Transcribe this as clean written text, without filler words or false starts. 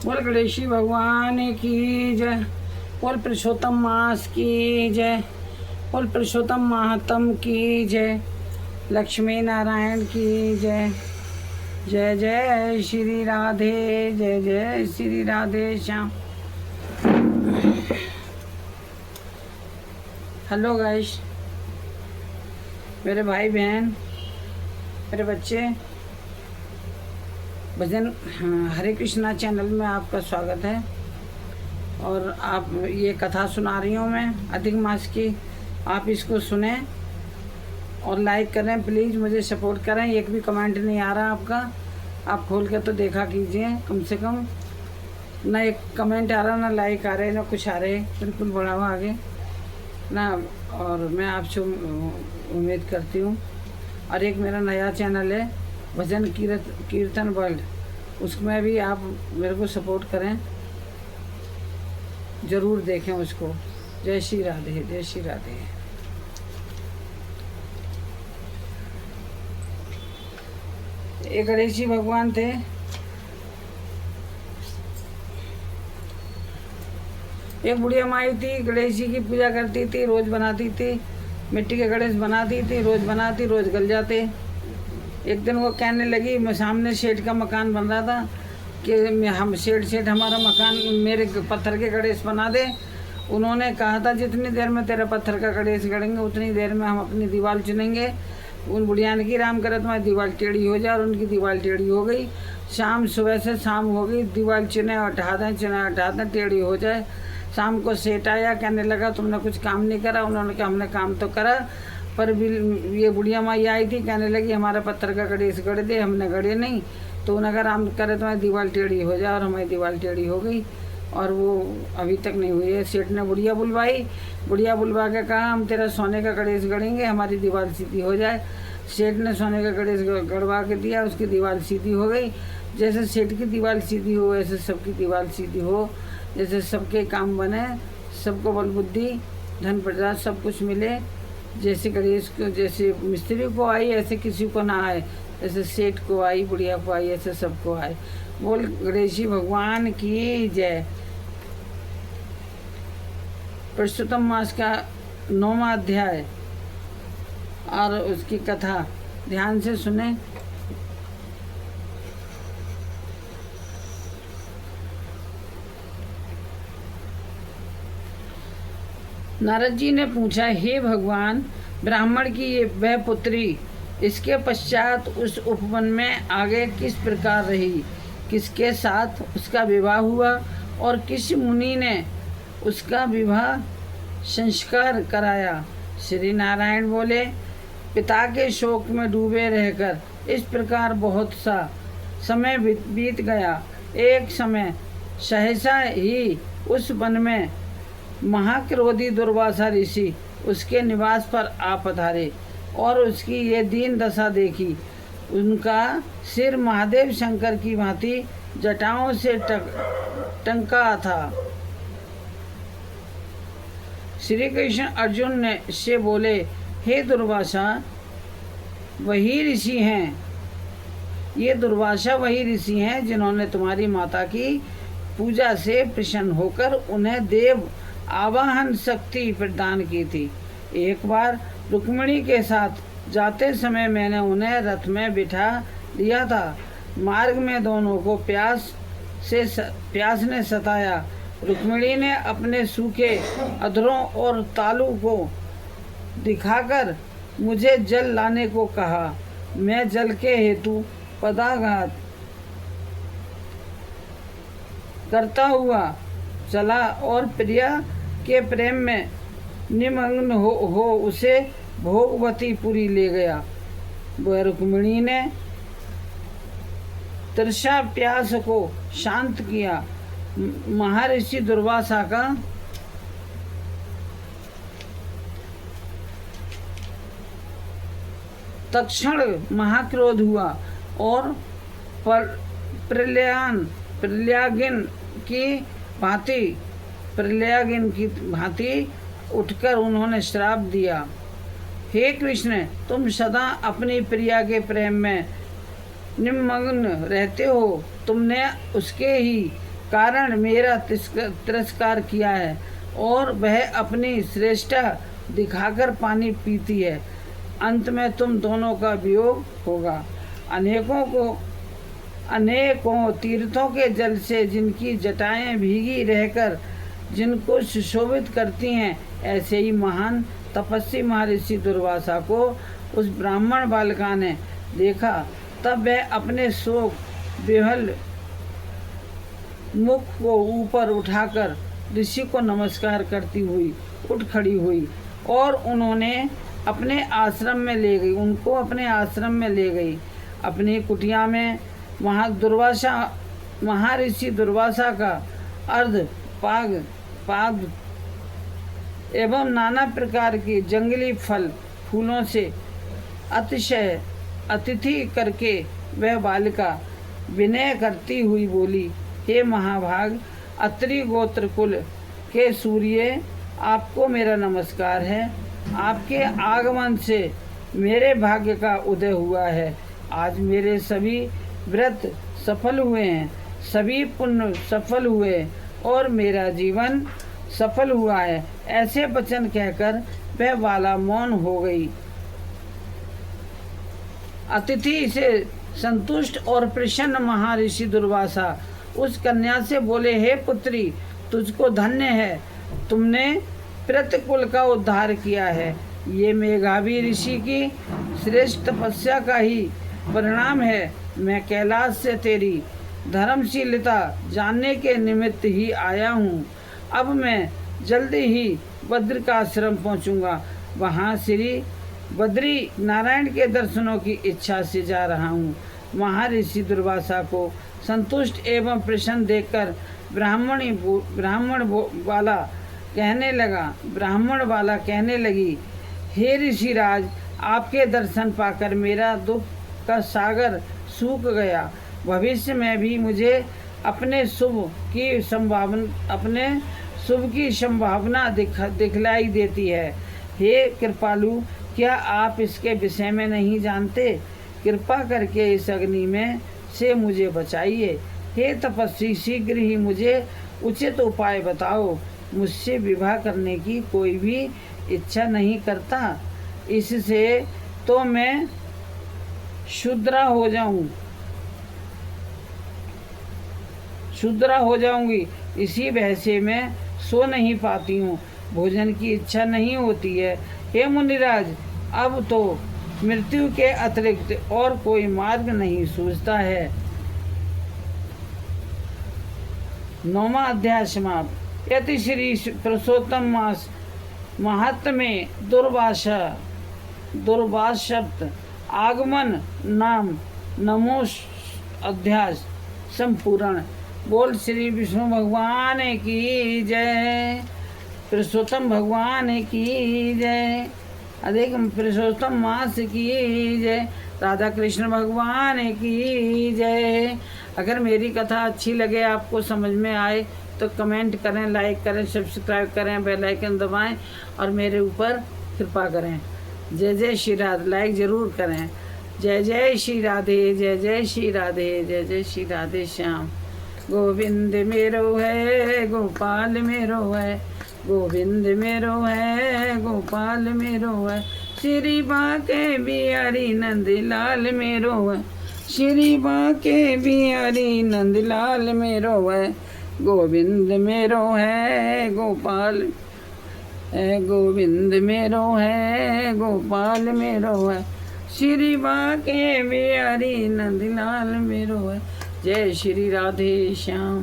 बोल गणेशी भगवान की जय। बोल पुरुषोत्तम मास की जय। बोल पुरुषोत्तम महात्म की जय। लक्ष्मी नारायण की जय। जय जय श्री राधे, जय जय श्री राधे श्याम। हेलो गाइस, मेरे भाई बहन, मेरे बच्चे, भजन हरे कृष्णा चैनल में आपका स्वागत है। और आप ये कथा सुना रही हूँ मैं अधिक मास की, आप इसको सुने और लाइक करें प्लीज़, मुझे सपोर्ट करें। एक भी कमेंट नहीं आ रहा आपका, आप खोल के तो देखा कीजिए कम से कम। ना एक कमेंट आ रहा, ना लाइक आ रहे, ना कुछ आ रहे, बिल्कुल बढ़ावा आगे ना। और मैं आपसे उम्मीद करती हूँ। और एक मेरा नया चैनल है भजन कीर्तन वर्ल्ड, उसमें भी आप मेरे को सपोर्ट करें, ज़रूर देखें उसको। जय श्री राधे, जय श्री राधे। एक गणेश जी भगवान थे। एक बुढ़िया माई थी, गणेश जी की पूजा करती थी, रोज़ बनाती थी, मिट्टी के गणेश बनाती थी, रोज़ बनाती, रोज़ गल जाते। एक दिन वो कहने लगी, मैं सामने शेड का मकान बन रहा था कि हम शेड हमारा मकान, मेरे पत्थर के गणेश बना दे। उन्होंने कहा था जितनी देर में तेरा पत्थर का गणेश गढ़ेंगे उतनी देर में हम अपनी दीवार चुनेंगे। उन बुढ़िया ने की राम करे तुम्हारी दीवार टेढ़ी हो जाए, और उनकी दीवार टेढ़ी हो गई। शाम सुबह से शाम हो गई, दीवार चुने हटा दें टेढ़ी हो जाए। शाम को सेठ आया, कहने लगा तुमने कुछ काम नहीं करा। उन्होंने कहा हमने काम तो करा, पर भी ये बुढ़िया माई आई थी, कहने लगी हमारा पत्थर का गणेश गढ़ दे, हमने गढ़े नहीं। तो उन्हें अगर हम करे तुम्हारी दीवार टेढ़ी हो जाए, और हमारी दीवार टेढ़ी हो गई और वो अभी तक नहीं हुई है। सेठ ने बुढ़िया बुलवाई, बुढ़िया बुलवा के कहा हम तेरा सोने का गणेश गढ़ेंगे, हमारी दीवार सीधी हो जाए। सेठ ने सोने का गणेश गढ़वा के दिया, उसकी दीवार सीधी हो गई। जैसे सेठ की दीवार सीधी हो वैसे सबकी दीवार सीधी हो, जैसे सबके काम बने, सबको बल बुद्धि धन प्रजा सब कुछ मिले। जैसे गणेश को, जैसे मिस्त्री को आई ऐसे किसी को ना आए, जैसे सेठ को आई, बुढ़िया को आई, ऐसे सबको आए। बोल गणेश जी भगवान की जय। पुरुषोत्तम मास का 9वां अध्याय और उसकी कथा ध्यान से सुने। नारद जी ने पूछा, हे भगवान, ब्राह्मण की ये वह पुत्री इसके पश्चात उस उपवन में आगे किस प्रकार रही, किसके साथ उसका विवाह हुआ और किस मुनि ने उसका विवाह संस्कार कराया। श्री नारायण बोले, पिता के शोक में डूबे रहकर इस प्रकार बहुत सा समय बीत गया। एक समय सहसा ही उस वन में महाक्रोधी दुर्वासा ऋषि उसके निवास पर आ पधारे और उसकी ये दीन दशा देखी। उनका सिर महादेव शंकर की भांति जटाओं से टंका था। श्री कृष्ण अर्जुन ने से बोले, हे दुर्वासा, वही ऋषि हैं, ये दुर्वासा वही ऋषि हैं जिन्होंने तुम्हारी माता की पूजा से प्रसन्न होकर उन्हें देव आवाहन शक्ति प्रदान की थी। एक बार रुक्मिणी के साथ जाते समय मैंने उन्हें रथ में बिठा लिया था। मार्ग में दोनों को प्यास ने सताया। रुक्मिणी ने अपने सूखे अधरों और तालू को दिखाकर मुझे जल लाने को कहा। मैं जल के हेतु पदाघात करता हुआ चला और प्रिया के प्रेम में निमग्न हो उसे भोगवतीपुरी ले गया। वह रुक्मिणी ने तृषा प्यास को शांत किया। महर्षि दुर्वासा का तत्क्षण महाक्रोध हुआ और प्रलयागिन की भांति उठकर उन्होंने श्राप दिया, हे कृष्ण, तुम सदा अपनी प्रिया के प्रेम में निमग्न रहते हो। तुमने उसके ही कारण मेरा तिरस्कार किया है और वह अपनी श्रेष्ठता दिखाकर पानी पीती है। अंत में तुम दोनों का वियोग होगा। अनेकों तीर्थों के जल से जिनकी जटाएं भीगी रहकर जिनको सुशोभित करती हैं, ऐसे ही महान तपस्वी महर्षि दुर्वासा को उस ब्राह्मण बालिका ने देखा। तब वह अपने शोक विह्वल मुख को ऊपर उठाकर ऋषि को नमस्कार करती हुई उठ खड़ी हुई और उन्होंने अपने आश्रम में ले गई, उनको अपने आश्रम में ले गई। अपनी कुटिया में महर्षि दुर्वासा का अर्ध पाग एवं नाना प्रकार की जंगली फल फूलों से अतिशय अतिथि करके वह बालिका विनय करती हुई बोली, हे महाभाग, अत्रि गोत्र कुल के सूर्य, आपको मेरा नमस्कार है। आपके आगमन से मेरे भाग्य का उदय हुआ है। आज मेरे सभी व्रत सफल हुए हैं, सभी पुण्य सफल हुए और मेरा जीवन सफल हुआ है। ऐसे वचन कहकर वह बाला मौन हो गई। अतिथि से संतुष्ट और प्रसन्न महर्षि दुर्वासा उस कन्या से बोले, हे पुत्री, तुझको धन्य है, तुमने प्रतिकुल का उद्धार किया है। ये मेघावी ऋषि की श्रेष्ठ तपस्या का ही परिणाम है। मैं कैलाश से तेरी धर्मशीलता जानने के निमित्त ही आया हूँ। अब मैं जल्दी ही बद्र का आश्रम पहुँचूँगा। वहाँ श्री बद्री नारायण के दर्शनों की इच्छा से जा रहा हूँ। महर्षि दुर्वासा को संतुष्ट एवं प्रसन्न देखकर ब्राह्मण वाला कहने लगी, हे ऋषिराज, आपके दर्शन पाकर मेरा दुख का सागर सूख गया। भविष्य में भी मुझे अपने शुभ की संभावना दिखलाई देती है। हे कृपालु, क्या आप इसके विषय में नहीं जानते? कृपा करके इस अग्नि में से मुझे बचाइए। हे तपस्वी, शीघ्र ही मुझे उचित उपाय बताओ। मुझसे विवाह करने की कोई भी इच्छा नहीं करता, इससे तो मैं शूद्रा हो जाऊंगी। इसी वजह से मैं सो नहीं पाती हूँ, भोजन की इच्छा नहीं होती है। हे मुनिराज, अब तो मृत्यु के अतिरिक्त और कोई मार्ग नहीं सूझता है। 9वां अध्याय समाप्त। यति श्री पुरुषोत्तम मास महात्म्य दुर्वाशब्द आगमन नाम नमोश अध्याय संपूर्ण। बोल श्री विष्णु भगवान की जय, पुरुषोत्तम भगवान की जय, अधिक पुरुषोत्तम मास की जय, राधा कृष्ण भगवान की जय। अगर मेरी कथा अच्छी लगे, आपको समझ में आए तो कमेंट करें, लाइक करें, सब्सक्राइब करें, बेल आइकन दबाएं और मेरे ऊपर कृपा करें। जय जय श्री राधे, लाइक ज़रूर करें। जय जय श्री राधे, जय जय श्री राधे, जय जय श्री राधे श्याम। गोविंद मेरो है, गोपाल मेरो है, गोविंद मेरो है, गोपाल मेरो है, श्री बाके बिहारी नंदलाल मेरो है, श्री बाके बिहारी नंदलाल मेरो है, गोविंद मेरो है, गोपाल है, गोविंद मेरो है, गोपाल मेरो है, श्री बाके बिहारी नंदलाल मेरो है। जय श्री राधे श्याम।